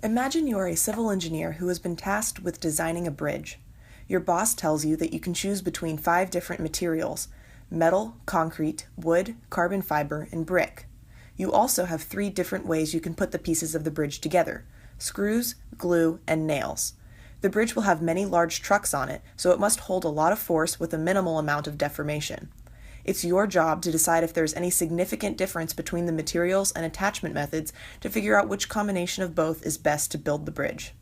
Imagine you are a civil engineer who has been tasked with designing a bridge. Your boss tells you that you can choose between 5 different materials: metal, concrete, wood, carbon fiber, and brick. You also have 3 different ways you can put the pieces of the bridge together: screws, glue, and nails. The bridge will have many large trucks on it, so it must hold a lot of force with a minimal amount of deformation. It's your job to decide if there's any significant difference between the materials and attachment methods to figure out which combination of both is best to build the bridge.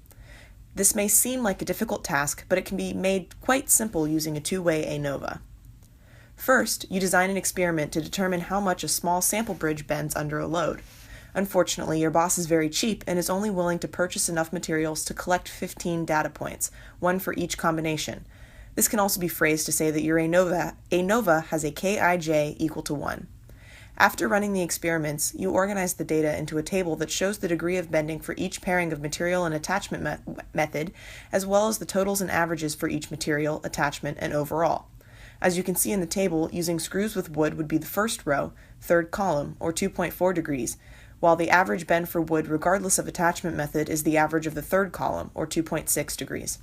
This may seem like a difficult task, but it can be made quite simple using a two-way ANOVA. First, you design an experiment to determine how much a small sample bridge bends under a load. Unfortunately, your boss is very cheap and is only willing to purchase enough materials to collect 15 data points, one for each combination. This can also be phrased to say that your ANOVA has a Kij equal to 1. After running the experiments, you organize the data into a table that shows the degree of bending for each pairing of material and attachment method, as well as the totals and averages for each material, attachment, and overall. As you can see in the table, using screws with wood would be the first row, third column, or 2.4 degrees, while the average bend for wood regardless of attachment method is the average of the third column, or 2.6 degrees.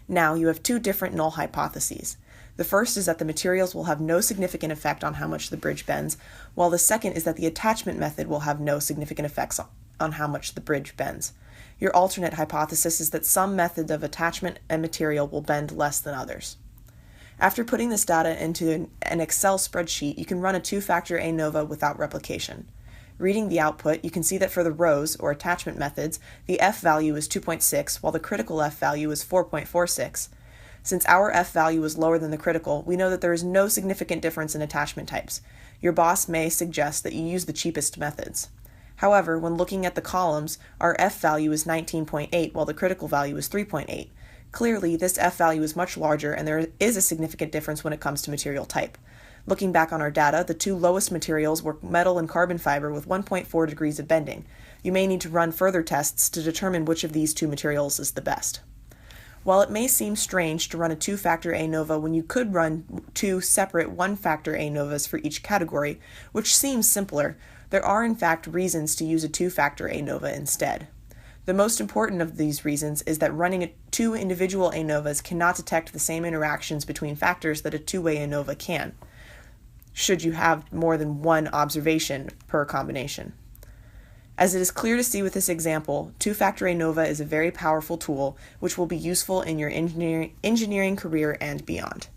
Now you have 2 different null hypotheses. The first is that the materials will have no significant effect on how much the bridge bends, while the second is that the attachment method will have no significant effects on how much the bridge bends. Your alternate hypothesis is that some method of attachment and material will bend less than others. After putting this data into an Excel spreadsheet, you can run a 2-factor ANOVA without replication. Reading the output, you can see that for the rows, or attachment methods, the F value is 2.6, while the critical F value is 4.46. Since our F value is lower than the critical, we know that there is no significant difference in attachment types. Your boss may suggest that you use the cheapest methods. However, when looking at the columns, our F value is 19.8, while the critical value is 3.8. Clearly, this F value is much larger, and there is a significant difference when it comes to material type. Looking back on our data, the 2 lowest materials were metal and carbon fiber with 1.4 degrees of bending. You may need to run further tests to determine which of these 2 materials is the best. While it may seem strange to run a 2-factor ANOVA when you could run 2 separate 1-factor ANOVAs for each category, which seems simpler, there are in fact reasons to use a 2-factor ANOVA instead. The most important of these reasons is that running 2 individual ANOVAs cannot detect the same interactions between factors that a 2-way ANOVA can, should you have more than one observation per combination. As it is clear to see with this example, 2-factor ANOVA is a very powerful tool which will be useful in your engineering career and beyond.